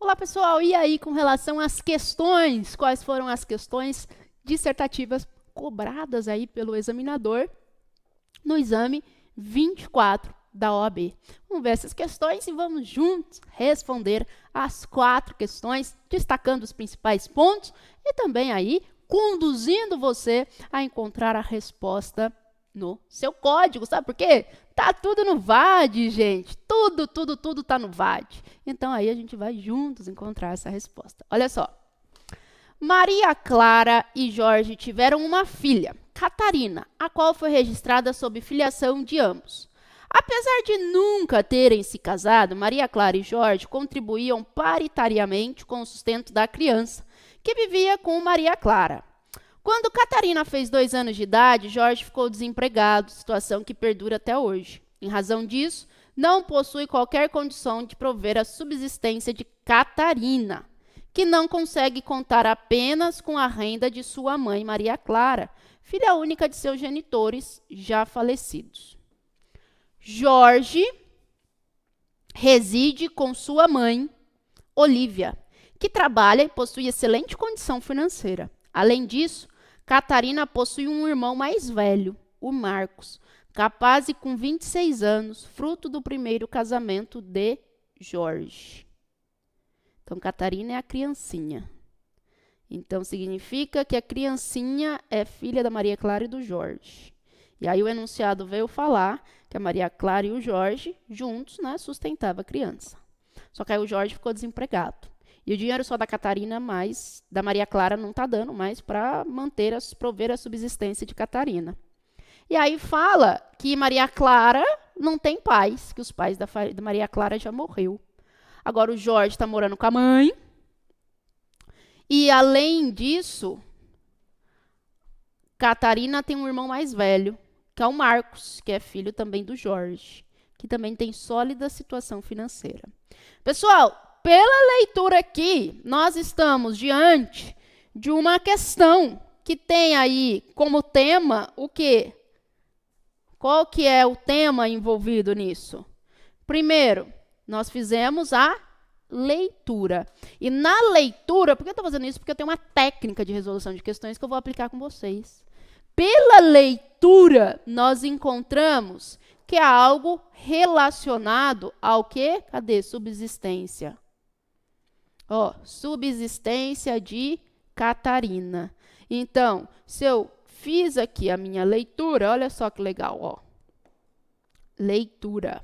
Olá, pessoal. E aí, com relação às questões, quais foram as questões dissertativas cobradas aí pelo examinador no exame 24 da OAB? Vamos ver essas questões e vamos juntos responder as 4 questões, destacando os principais pontos e também aí conduzindo você a encontrar a resposta no seu código, sabe por quê? Tá tudo no VAD, gente. Tudo tá no VAD. Então, aí a gente vai juntos encontrar essa resposta. Olha só. Maria Clara e Jorge tiveram uma filha, Catarina, a qual foi registrada sob filiação de ambos. Apesar de nunca terem se casado, Maria Clara e Jorge contribuíam paritariamente com o sustento da criança, que vivia com Maria Clara. Quando Catarina fez 2 anos de idade, Jorge ficou desempregado, situação que perdura até hoje. Em razão disso, não possui qualquer condição de prover a subsistência de Catarina, que não consegue contar apenas com a renda de sua mãe, Maria Clara, filha única de seus genitores já falecidos. Jorge reside com sua mãe, Olívia, que trabalha e possui excelente condição financeira. Além disso, Catarina possui um irmão mais velho, o Marcos, capaz e com 26 anos, fruto do primeiro casamento de Jorge. Então, Catarina é a criancinha. Então, significa que a criancinha é filha da Maria Clara e do Jorge. E aí o enunciado veio falar que a Maria Clara e o Jorge, juntos, sustentavam a criança. Só que aí o Jorge ficou desempregado. E o dinheiro só da Catarina, mais da Maria Clara, não está dando mais para prover a subsistência de Catarina. E aí fala que Maria Clara não tem pais, que os pais da Maria Clara já morreu. Agora o Jorge está morando com a mãe. E além disso, Catarina tem um irmão mais velho, que é o Marcos, que é filho também do Jorge, que também tem sólida situação financeira. Pessoal, pela leitura aqui, nós estamos diante de uma questão que tem aí como tema o quê? Qual que é o tema envolvido nisso? Primeiro, nós fizemos a leitura. E na leitura, por que eu estou fazendo isso? Porque eu tenho uma técnica de resolução de questões que eu vou aplicar com vocês. Pela leitura, nós encontramos que é algo relacionado ao quê? Cadê? Subsistência. Subsistência de Catarina. Então, se eu fiz aqui a minha leitura, olha só que legal, leitura.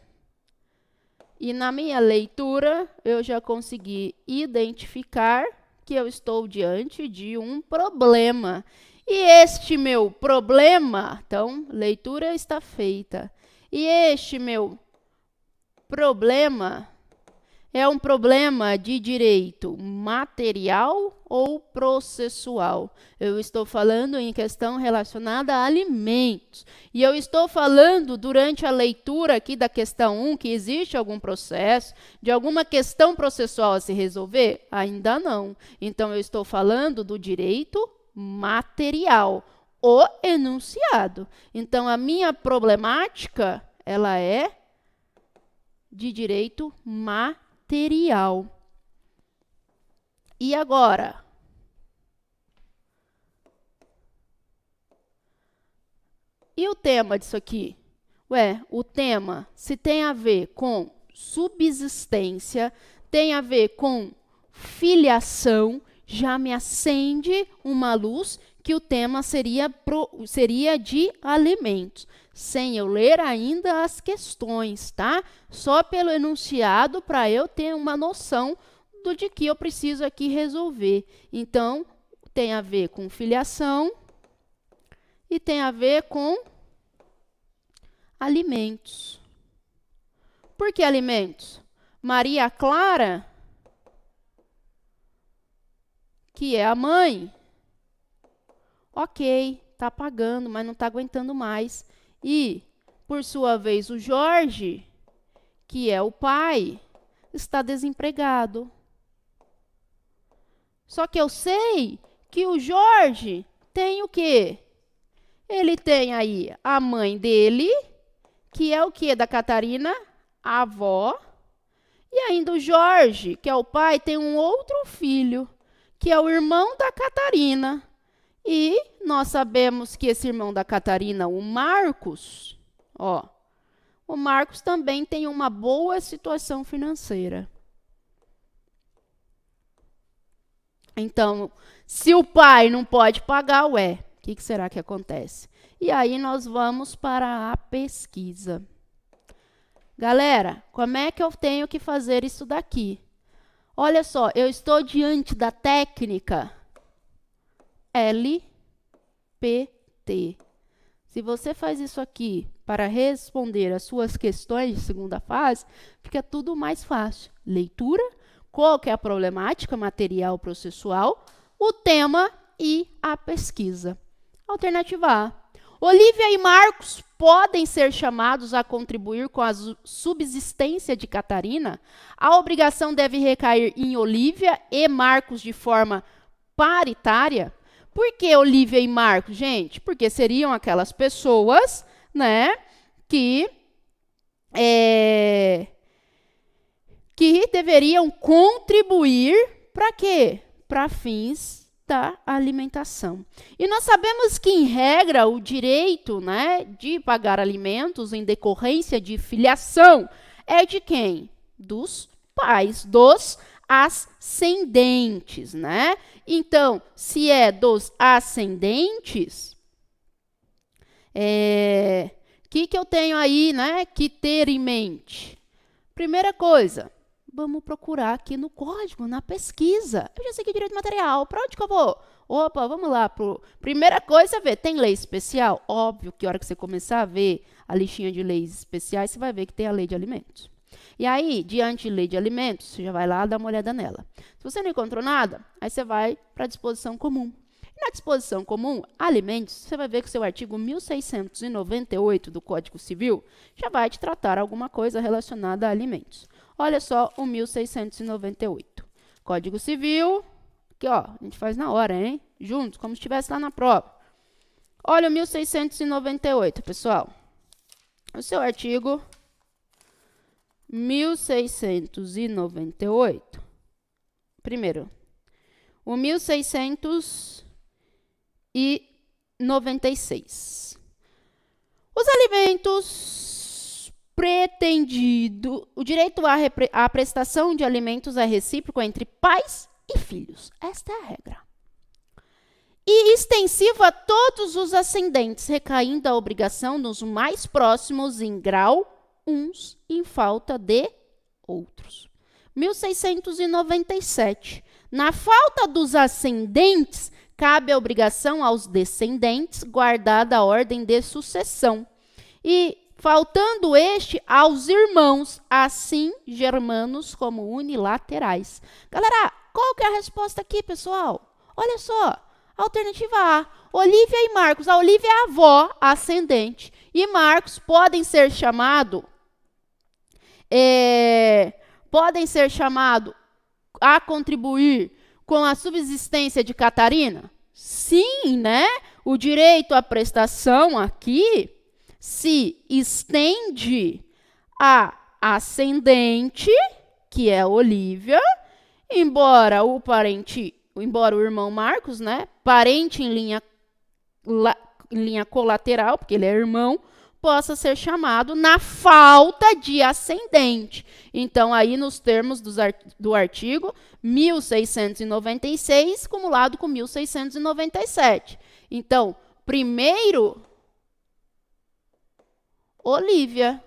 E na minha leitura, eu já consegui identificar que eu estou diante de um problema. E este meu problema, então, leitura está feita. E este meu problema é um problema de direito material ou processual? Eu estou falando em questão relacionada a alimentos. E eu estou falando, durante a leitura aqui da questão 1, que existe algum processo, de alguma questão processual a se resolver? Ainda não. Então, eu estou falando do direito material, o enunciado. Então, a minha problemática, ela é de direito material. E agora? E o tema disso aqui? O tema, se tem a ver com subsistência, tem a ver com filiação, já me acende uma luz que o tema seria de alimentos, sem eu ler ainda as questões, tá? Só pelo enunciado para eu ter uma noção de que eu preciso aqui resolver. Então, tem a ver com filiação e tem a ver com alimentos. Por que alimentos? Maria Clara, que é a mãe, ok, está pagando, mas não está aguentando mais. E, por sua vez, o Jorge, que é o pai, está desempregado. Só que eu sei que o Jorge tem o quê? Ele tem aí a mãe dele, que é o quê da Catarina? A avó. E ainda o Jorge, que é o pai, tem um outro filho, que é o irmão da Catarina. E nós sabemos que esse irmão da Catarina, o Marcos, ó, o Marcos também tem uma boa situação financeira. Então, se o pai não pode pagar, o que será que acontece? E aí nós vamos para a pesquisa. Galera, como é que eu tenho que fazer isso daqui? Olha só, eu estou diante da técnica LPT. Se você faz isso aqui para responder as suas questões de segunda fase, fica tudo mais fácil. Leitura, qual que é a problemática material processual, o tema e a pesquisa. Alternativa A. Olívia e Marcos podem ser chamados a contribuir com a subsistência de Catarina? A obrigação deve recair em Olívia e Marcos de forma paritária? Por que Olívia e Marcos, gente? Porque seriam aquelas pessoas, né, que deveriam contribuir para quê? Para fins da alimentação. E nós sabemos que, em regra, o direito, né, de pagar alimentos em decorrência de filiação é de quem? Dos pais, dos ascendentes, né? Então, se é dos ascendentes, que eu tenho aí, né, que ter em mente? Primeira coisa, vamos procurar aqui no código, na pesquisa. Eu já sei que é direito material. Para onde que eu vou? Opa, vamos lá. Primeira coisa, ver, tem lei especial? Óbvio que a hora que você começar a ver a listinha de leis especiais, você vai ver que tem a lei de alimentos. E aí, diante de lei de alimentos, você já vai lá dar uma olhada nela. Se você não encontrou nada, aí você vai para a disposição comum. E na disposição comum, alimentos, você vai ver que o seu artigo 1698 do Código Civil já vai te tratar alguma coisa relacionada a alimentos. Olha só o 1698. Código Civil, aqui ó, a gente faz na hora, hein? Juntos, como se estivesse lá na prova. Olha o 1698, pessoal. O seu artigo 1698. Primeiro, o 1696. Os alimentos pretendido, o direito à prestação de alimentos é recíproco entre pais e filhos. Esta é a regra. E extensivo a todos os ascendentes, recaindo a obrigação nos mais próximos em grau uns em falta de outros. 1697. Na falta dos ascendentes, cabe a obrigação aos descendentes, guardada a ordem de sucessão. E, faltando este, aos irmãos, assim germanos como unilaterais. Galera, qual que é a resposta aqui, pessoal? Olha só, alternativa A, Olívia e Marcos. A Olívia é a avó ascendente e Marcos podem ser chamados a contribuir com a subsistência de Catarina? Sim, né? O direito à prestação aqui se estende a ascendente, que é Olívia, embora o irmão Marcos, né, parente em linha colateral, porque ele é irmão, possa ser chamado na falta de ascendente. Então, aí nos termos do artigo 1696, cumulado com 1697. Então, primeiro, Olívia,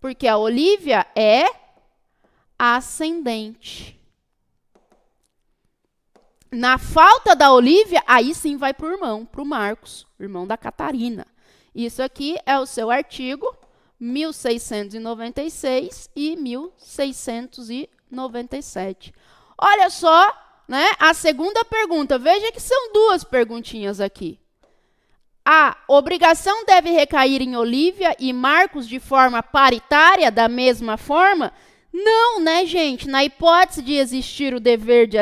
porque a Olívia é ascendente. Na falta da Olívia, aí sim vai para o irmão, para o Marcos, irmão da Catarina. Isso aqui é o seu artigo 1696 e 1697. Olha só, né, a segunda pergunta. Veja que são duas perguntinhas aqui. A obrigação deve recair em Olívia e Marcos de forma paritária, da mesma forma? Não, né, gente? Na hipótese de existir o dever de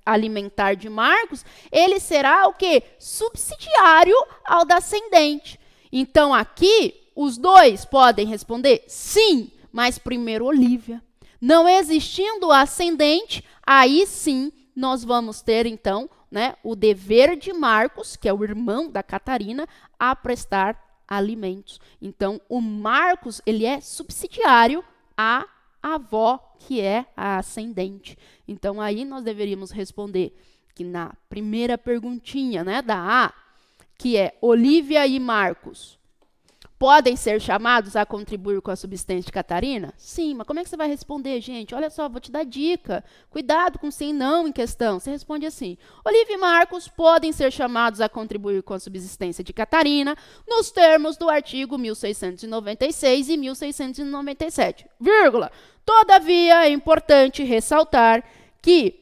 alimentar de Marcos, ele será o quê? Subsidiário ao da ascendente. Então, aqui, os dois podem responder sim, mas primeiro Olívia. Não existindo ascendente, aí sim nós vamos ter, então, né, o dever de Marcos, que é o irmão da Catarina, a prestar alimentos. Então, o Marcos, ele é subsidiário à avó, que é a ascendente. Então, aí nós deveríamos responder que na primeira perguntinha, né, da A, que é Olívia e Marcos, podem ser chamados a contribuir com a subsistência de Catarina? Sim, mas como é que você vai responder, gente? Olha só, vou te dar dica. Cuidado com sim e não em questão. Você responde assim: Olívia e Marcos podem ser chamados a contribuir com a subsistência de Catarina nos termos do artigo 1696 e 1697, vírgula. Todavia, é importante ressaltar que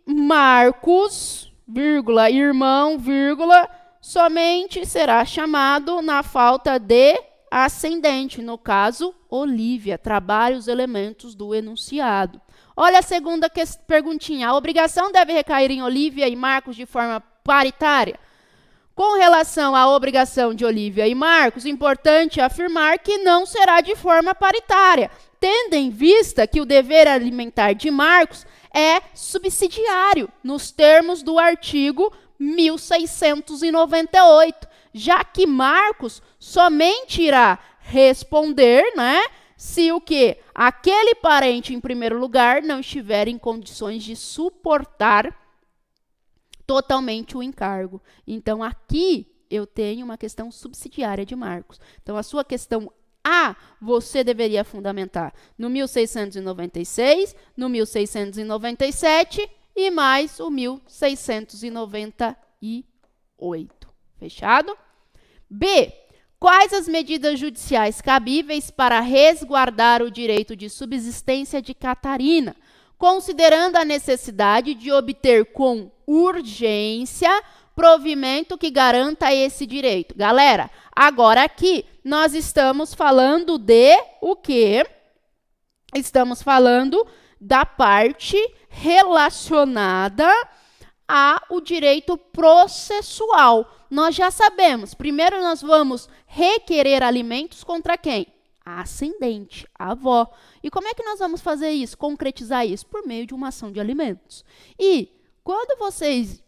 Marcos, vírgula, irmão, vírgula, somente será chamado na falta de ascendente, no caso, Olívia, trabalhe os elementos do enunciado. Olha a segunda perguntinha. A obrigação deve recair em Olívia e Marcos de forma paritária? Com relação à obrigação de Olívia e Marcos, importante afirmar que não será de forma paritária, tendo em vista que o dever alimentar de Marcos é subsidiário, nos termos do artigo 1698, já que Marcos somente irá responder, né, se o quê? Aquele parente, em primeiro lugar, não estiver em condições de suportar totalmente o encargo. Então, aqui eu tenho uma questão subsidiária de Marcos. Então, a sua questão A, você deveria fundamentar no 1696, no 1697 e mais o 1698. Fechado? B, quais as medidas judiciais cabíveis para resguardar o direito de subsistência de Catarina, considerando a necessidade de obter com urgência provimento que garanta esse direito? Galera, agora aqui nós estamos falando de o quê? Estamos falando da parte relacionada ao direito processual. Nós já sabemos, primeiro nós vamos requerer alimentos contra quem? A ascendente, a avó. E como é que nós vamos fazer isso, concretizar isso? Por meio de uma ação de alimentos. E quando vocês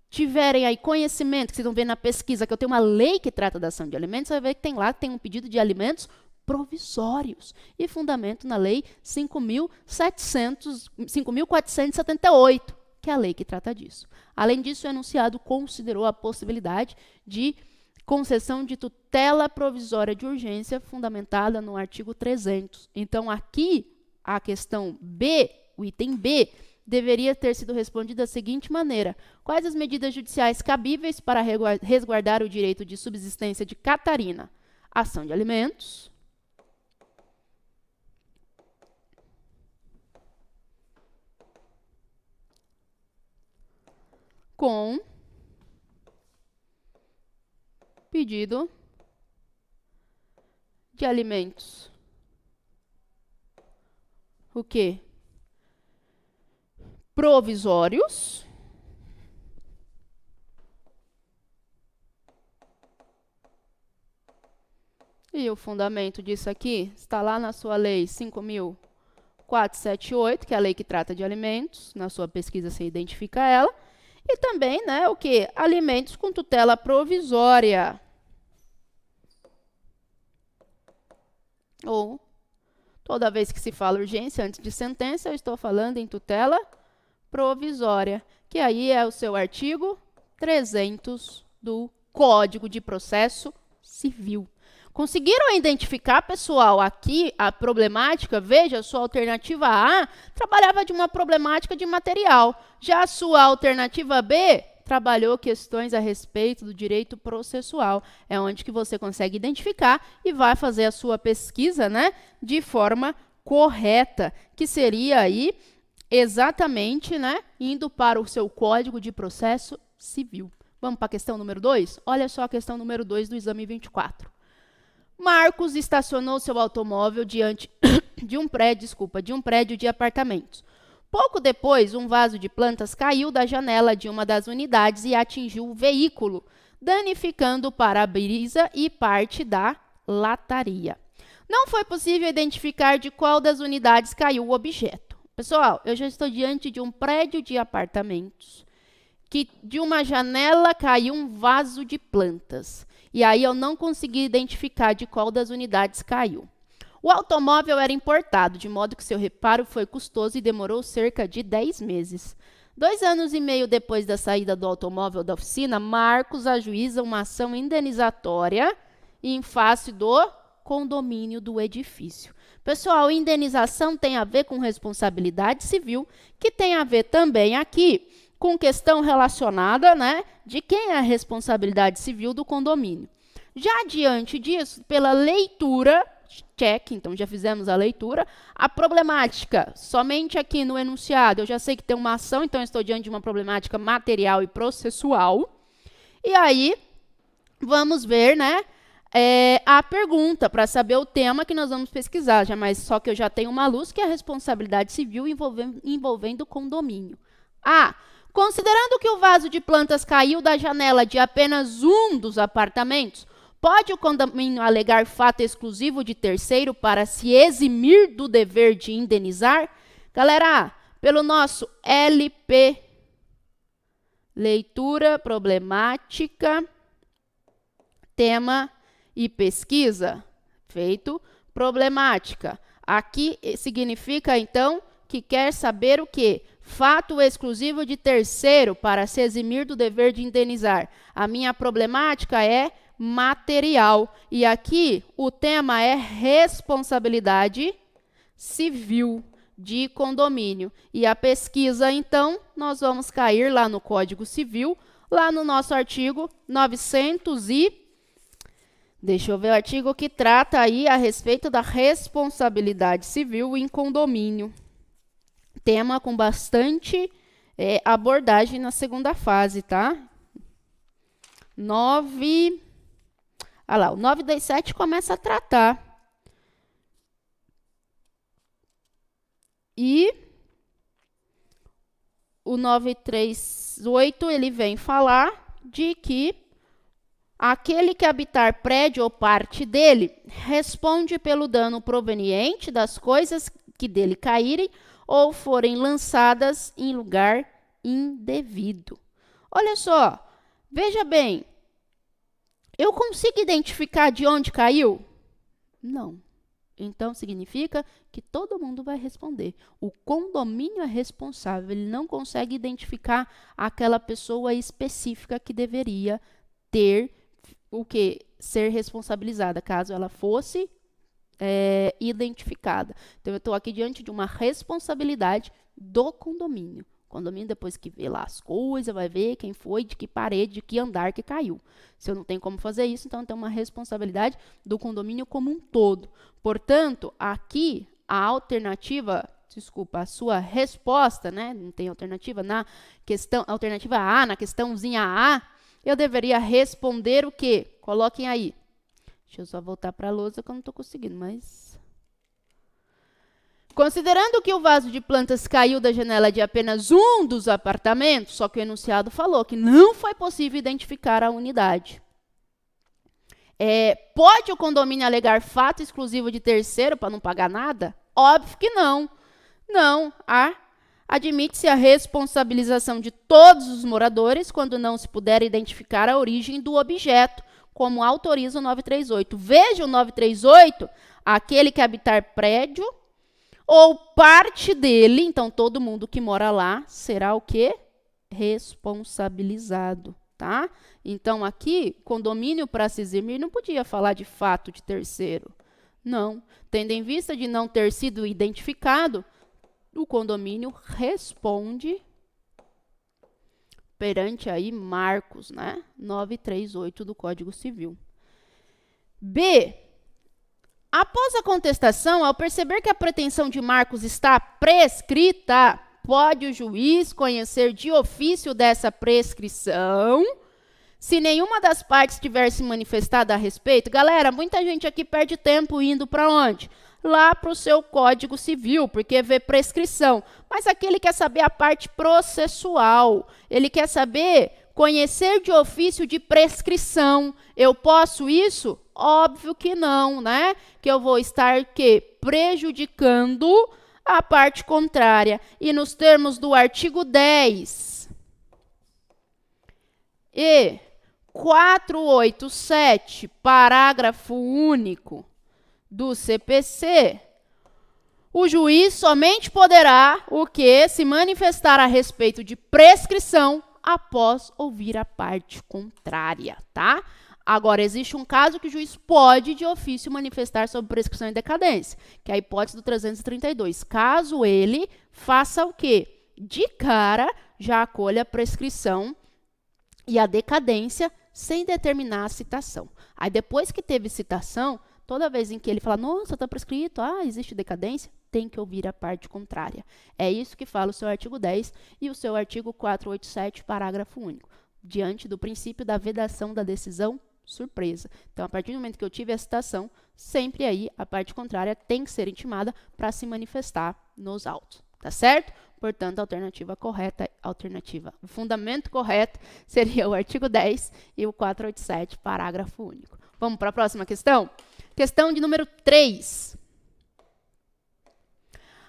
tiverem aí conhecimento, que vocês vão ver na pesquisa, que eu tenho uma lei que trata da ação de alimentos, você vai ver que tem lá, tem um pedido de alimentos provisórios e fundamento na lei 5.478, que é a lei que trata disso. Além disso, o enunciado considerou a possibilidade de concessão de tutela provisória de urgência fundamentada no artigo 300. Então, aqui, a questão B, o item B, deveria ter sido respondido da seguinte maneira: quais as medidas judiciais cabíveis para resguardar o direito de subsistência de Catarina? Ação de alimentos, com pedido de alimentos. O quê? Provisórios. E o fundamento disso aqui está lá na sua lei 5.478, que é a lei que trata de alimentos. Na sua pesquisa você identifica ela. E também, né, o quê? Alimentos com tutela provisória. Ou, toda vez que se fala urgência antes de sentença, eu estou falando em tutela provisória, que aí é o seu artigo 300 do Código de Processo Civil. Conseguiram identificar, pessoal, aqui a problemática? Veja, a sua alternativa A trabalhava de uma problemática de material. Já a sua alternativa B trabalhou questões a respeito do direito processual. É onde que você consegue identificar e vai fazer a sua pesquisa, né, de forma correta, que seria aí exatamente, né, indo para o seu Código de Processo Civil. Vamos para a questão número 2? Olha só a questão número 2 do exame 24. Marcos estacionou seu automóvel diante de um prédio de apartamentos. Pouco depois, um vaso de plantas caiu da janela de uma das unidades e atingiu o veículo, danificando o para-brisa e parte da lataria. Não foi possível identificar de qual das unidades caiu o objeto. Pessoal, eu já estou diante de um prédio de apartamentos, que de uma janela caiu um vaso de plantas. E aí eu não consegui identificar de qual das unidades caiu. O automóvel era importado, de modo que seu reparo foi custoso e demorou cerca de 10 meses. 2 anos e meio depois da saída do automóvel da oficina, Marcos ajuiza uma ação indenizatória em face do condomínio do edifício. Pessoal, indenização tem a ver com responsabilidade civil, que tem a ver também aqui com questão relacionada, né, de quem é a responsabilidade civil do condomínio. Já diante disso, pela leitura, check, então já fizemos a leitura, a problemática, somente aqui no enunciado, eu já sei que tem uma ação, então eu estou diante de uma problemática material e processual. E aí, vamos ver, né, a pergunta, para saber o tema que nós vamos pesquisar, mas só que eu já tenho uma luz, que é a responsabilidade civil envolvendo o condomínio. Considerando que o vaso de plantas caiu da janela de apenas um dos apartamentos, pode o condomínio alegar fato exclusivo de terceiro para se eximir do dever de indenizar? Galera, pelo nosso LP, leitura, problemática, tema e pesquisa, feito, problemática. Aqui significa, então, que quer saber o quê? Fato exclusivo de terceiro para se eximir do dever de indenizar. A minha problemática é material. E aqui o tema é responsabilidade civil de condomínio. E a pesquisa, então, nós vamos cair lá no Código Civil, lá no nosso artigo 900 e... Deixa eu ver o artigo que trata aí a respeito da responsabilidade civil em condomínio. Tema com bastante abordagem na segunda fase, tá? 9... Olha lá, o 927 começa a tratar. E o 938, ele vem falar de que aquele que habitar prédio ou parte dele responde pelo dano proveniente das coisas que dele caírem ou forem lançadas em lugar indevido. Olha só, veja bem, eu consigo identificar de onde caiu? Não. Então, significa que todo mundo vai responder. O condomínio é responsável, ele não consegue identificar aquela pessoa específica que deveria ter o que? Ser responsabilizada, caso ela fosse identificada. Então, eu estou aqui diante de uma responsabilidade do condomínio. O condomínio, depois que vê lá as coisas, vai ver quem foi, de que parede, de que andar que caiu. Se eu não tenho como fazer isso, então tem uma responsabilidade do condomínio como um todo. Portanto, aqui a alternativa, desculpa, a sua resposta, né? Não tem alternativa na questão, alternativa A, na questãozinha A, eu deveria responder o quê? Coloquem aí. Deixa eu só voltar para a lousa que eu não estou conseguindo, mas... Considerando que o vaso de plantas caiu da janela de apenas um dos apartamentos, só que o enunciado falou que não foi possível identificar a unidade. Pode o condomínio alegar fato exclusivo de terceiro para não pagar nada? Óbvio que não. Não, admite-se a responsabilização de todos os moradores quando não se puder identificar a origem do objeto, como autoriza o 938. Veja o 938, aquele que habitar prédio ou parte dele, então todo mundo que mora lá será o quê? Responsabilizado, tá? Então aqui, condomínio para se eximir não podia falar de fato de terceiro. Não. Tendo em vista de não ter sido identificado, o condomínio responde perante aí Marcos, né? 938 do Código Civil. B. Após a contestação, ao perceber que a pretensão de Marcos está prescrita, pode o juiz conhecer de ofício dessa prescrição, se nenhuma das partes tiver se manifestado a respeito. Galera, muita gente aqui perde tempo indo para onde? Lá para o seu Código Civil, porque vê prescrição. Mas aqui ele quer saber a parte processual. Ele quer saber Conhecer de ofício de prescrição. Eu posso isso? Óbvio que não, né? Que eu vou estar que prejudicando a parte contrária. E nos termos do artigo 10 e 487, parágrafo único do CPC, o juiz somente poderá o quê? Se manifestar a respeito de prescrição após ouvir a parte contrária, tá? Agora, existe um caso que o juiz pode, de ofício, manifestar sobre prescrição e decadência, que é a hipótese do 332. Caso ele faça o quê? De cara, já acolha a prescrição e a decadência sem determinar a citação. Aí, depois que teve citação, toda vez em que ele fala, nossa, está prescrito, existe decadência, tem que ouvir a parte contrária. É isso que fala o seu artigo 10 e o seu artigo 487, parágrafo único, diante do princípio da vedação da decisão surpresa. Então, a partir do momento que eu tive a citação, sempre aí a parte contrária tem que ser intimada para se manifestar nos autos, tá certo? Portanto, a alternativa correta, o fundamento correto seria o artigo 10 e o 487, parágrafo único. Vamos para a próxima questão? Questão de número 3.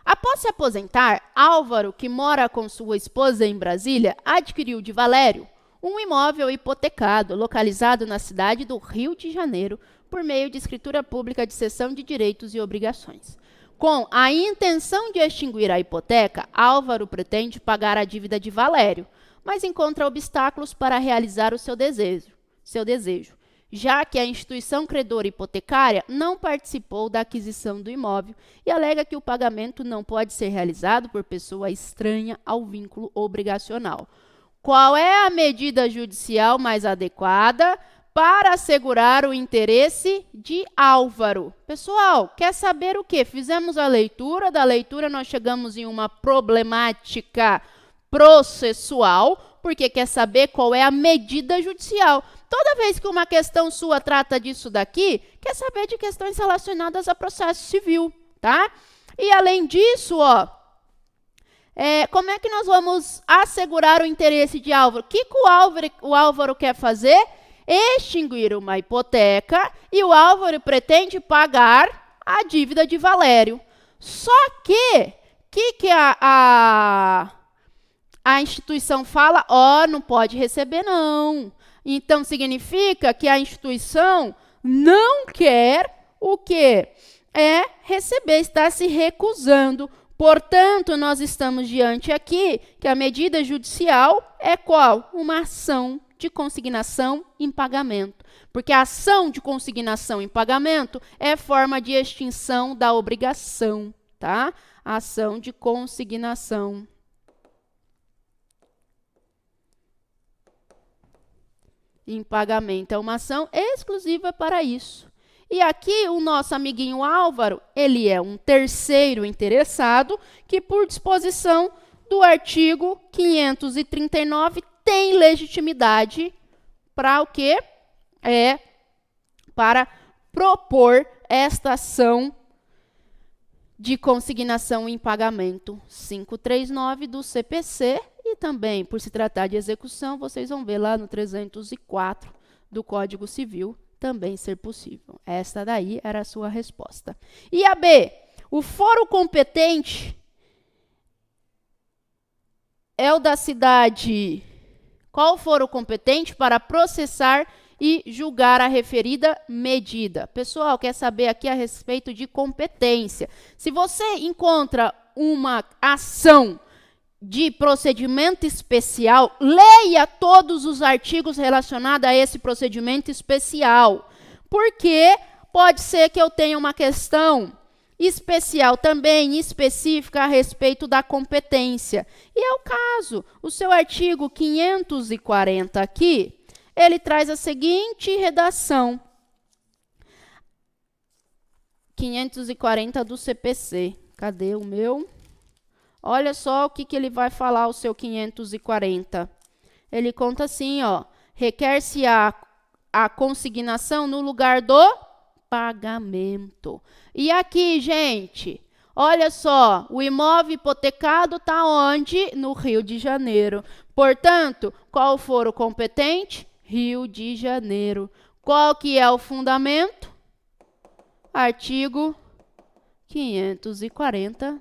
Após se aposentar, Álvaro, que mora com sua esposa em Brasília, adquiriu de Valério um imóvel hipotecado localizado na cidade do Rio de Janeiro por meio de escritura pública de cessão de direitos e obrigações. Com a intenção de extinguir a hipoteca, Álvaro pretende pagar a dívida de Valério, mas encontra obstáculos para realizar o seu desejo, já que a instituição credora hipotecária não participou da aquisição do imóvel e alega que o pagamento não pode ser realizado por pessoa estranha ao vínculo obrigacional. Qual é a medida judicial mais adequada para assegurar o interesse de Álvaro? Pessoal, quer saber o quê? Fizemos a leitura, da leitura nós chegamos em uma problemática processual, porque quer saber qual é a medida judicial. Toda vez que uma questão sua trata disso daqui, quer saber de questões relacionadas a processo civil, tá? E além disso, como é que nós vamos assegurar o interesse de Álvaro? O que o Álvaro quer fazer? Extinguir uma hipoteca e o Álvaro pretende pagar a dívida de Valério. Só que a instituição fala, não pode receber não. Então, significa que a instituição não quer o quê? Receber, está se recusando. Portanto, nós estamos diante aqui que a medida judicial é qual? Uma ação de consignação em pagamento. Porque a ação de consignação em pagamento é forma de extinção da obrigação, tá? A ação de consignação em pagamento é uma ação exclusiva para isso. E aqui o nosso amiguinho Álvaro, ele é um terceiro interessado que, por disposição do artigo 539, tem legitimidade para o quê? Para propor esta ação de consignação em pagamento 539 do CPC e também, por se tratar de execução, vocês vão ver lá no 304 do Código Civil também ser possível. Esta daí era a sua resposta. E a B, o foro competente é o da cidade. Qual o foro competente para processar e julgar a referida medida? Pessoal, quer saber aqui a respeito de competência. Se você encontra uma ação de procedimento especial, leia todos os artigos relacionados a esse procedimento especial, porque pode ser que eu tenha uma questão especial também, específica a respeito da competência. E é o caso, o seu artigo 540 aqui, ele traz a seguinte redação. 540 do CPC. Cadê o meu? Olha só o que ele vai falar, o seu 540. Ele conta assim, requer-se a consignação no lugar do pagamento. E aqui, gente, Olha só, o imóvel hipotecado está onde? No Rio de Janeiro. Portanto, qual foro competente? Rio de Janeiro. Qual que é o fundamento? Artigo 540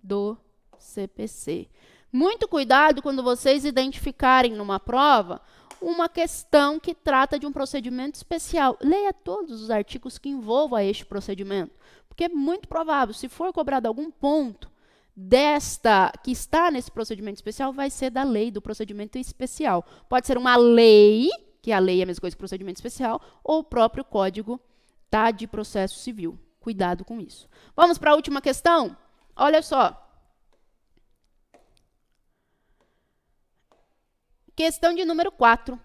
do CPC. Muito cuidado quando vocês identificarem numa prova uma questão que trata de um procedimento especial. Leia todos os artigos que envolvam este procedimento, porque é muito provável, se for cobrado algum ponto desta que está nesse procedimento especial, vai ser da lei do procedimento especial. Pode ser uma lei, que a lei é a mesma coisa que procedimento especial, ou o próprio Código de Processo Civil. Cuidado com isso. Vamos para a última questão? Olha só. Questão de número 4.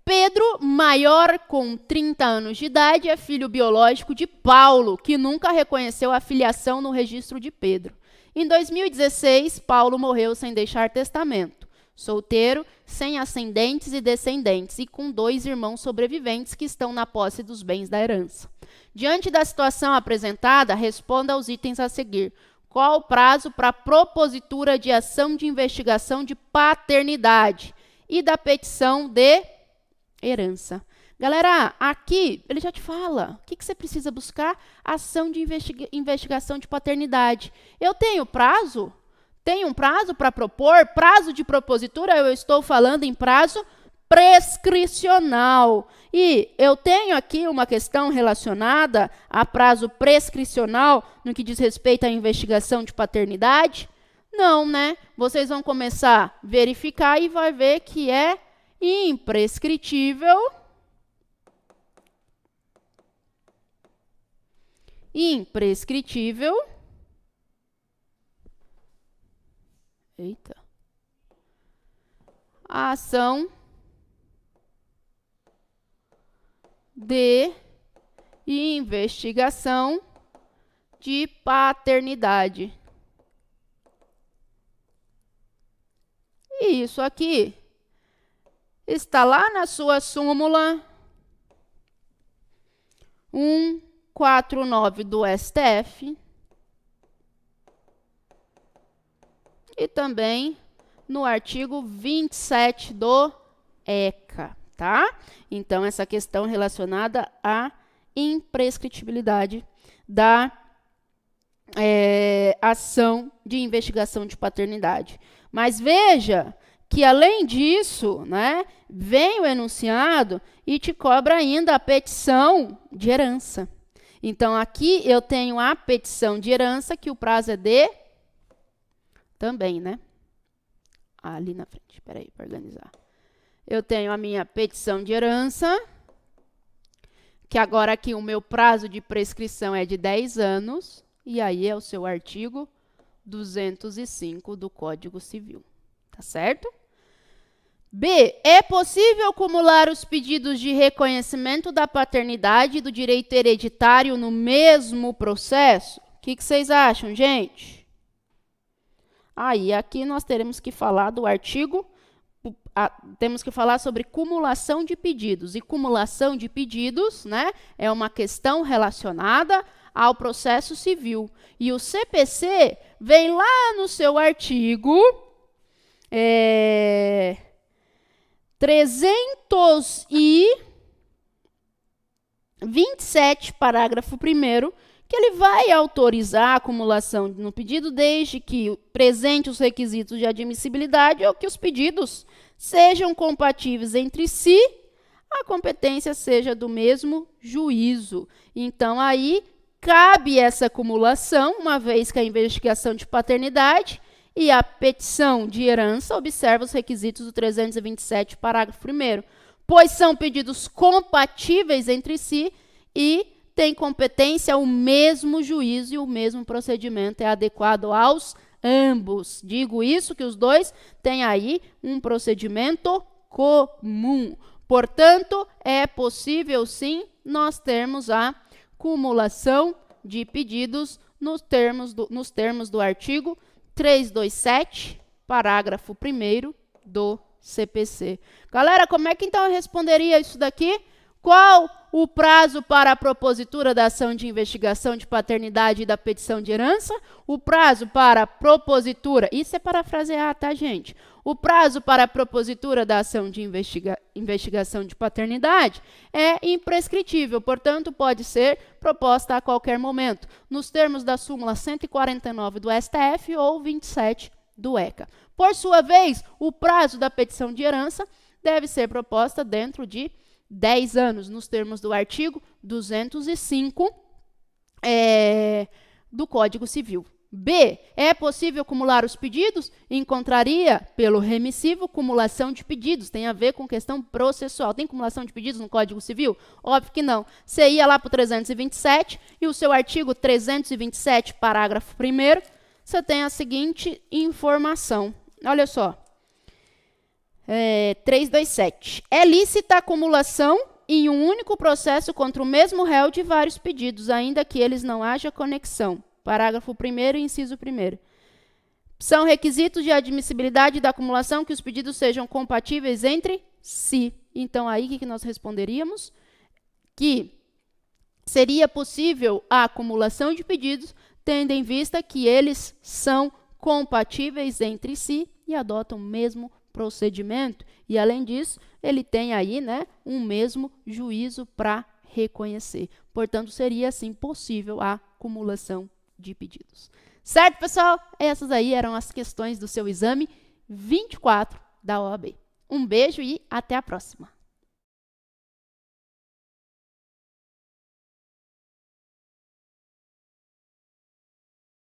Pedro, maior com 30 anos de idade, é filho biológico de Paulo, que nunca reconheceu a filiação no registro de Pedro. Em 2016, Paulo morreu sem deixar testamento. Solteiro, sem ascendentes e descendentes, e com 2 irmãos sobreviventes que estão na posse dos bens da herança. Diante da situação apresentada, responda aos itens a seguir. Qual o prazo para a propositura de ação de investigação de paternidade e da petição de herança? Galera, aqui ele já te fala. O que você precisa buscar? Ação de investigação de paternidade. Eu tenho prazo? Tenho um prazo para propor? Prazo de propositura, eu estou falando em prazo prescricional. E eu tenho aqui uma questão relacionada a prazo prescricional no que diz respeito à investigação de paternidade? Não, né? Vocês vão começar a verificar e vai ver que é imprescritível. Imprescritível. Eita. A ação de investigação de paternidade. E isso aqui está lá na sua súmula 149 do STF e também no artigo 27 do ECA, tá? Então, essa questão relacionada à imprescritibilidade da ação de investigação de paternidade. Mas veja que, além disso, né, vem o enunciado e te cobra ainda a petição de herança. Então, aqui eu tenho a petição de herança, que o prazo é de... Também, né? Ali na frente. Espera aí, para organizar. Eu tenho a minha petição de herança, que agora aqui o meu prazo de prescrição é de 10 anos, e aí é o seu artigo 205 do Código Civil. Tá certo? B. É possível acumular os pedidos de reconhecimento da paternidade e do direito hereditário no mesmo processo? O que vocês acham, gente? Aí, aqui nós teremos que falar do artigo, temos que falar sobre cumulação de pedidos. E cumulação de pedidos, né, é uma questão relacionada ao processo civil. E o CPC vem lá no seu artigo 327, parágrafo 1º, que ele vai autorizar a acumulação no pedido desde que presente os requisitos de admissibilidade ou que os pedidos sejam compatíveis entre si, a competência seja do mesmo juízo. Então, aí, cabe essa acumulação, uma vez que a investigação de paternidade e a petição de herança observa os requisitos do 327, parágrafo 1º, pois são pedidos compatíveis entre si e tem competência o mesmo juízo e o mesmo procedimento é adequado aos ambos. Digo isso, que os dois têm aí um procedimento comum. Portanto, é possível, sim, nós termos a cumulação de pedidos nos termos do artigo 327, parágrafo 1º do CPC. Galera, como é que então eu responderia isso daqui? Qual o prazo para a propositura da ação de investigação de paternidade e da petição de herança, o prazo para a propositura, isso é parafrasear, tá, gente? O prazo para a propositura da ação de investigação de paternidade é imprescritível, portanto, pode ser proposta a qualquer momento, nos termos da súmula 149 do STF ou 27 do ECA. Por sua vez, o prazo da petição de herança deve ser proposta dentro de 10 anos, nos termos do artigo 205 do Código Civil. B. É possível acumular os pedidos? Encontraria, pelo remissivo, cumulação de pedidos. Tem a ver com questão processual. Tem cumulação de pedidos no Código Civil? Óbvio que não. Você ia lá para o 327 e o seu artigo 327, parágrafo 1º, você tem a seguinte informação. Olha só. 327. É lícita a acumulação em um único processo contra o mesmo réu de vários pedidos, ainda que eles não haja conexão. Parágrafo 1º, inciso 1º. São requisitos de admissibilidade da acumulação que os pedidos sejam compatíveis entre si. Então, aí, o que nós responderíamos? Que seria possível a acumulação de pedidos, tendo em vista que eles são compatíveis entre si e adotam o mesmo procedimento. E, além disso, ele tem aí, né, um mesmo juízo para reconhecer. Portanto, seria, assim, possível a acumulação de pedidos. Certo, pessoal? Essas aí eram as questões do seu exame 24 da OAB. Um beijo e até a próxima!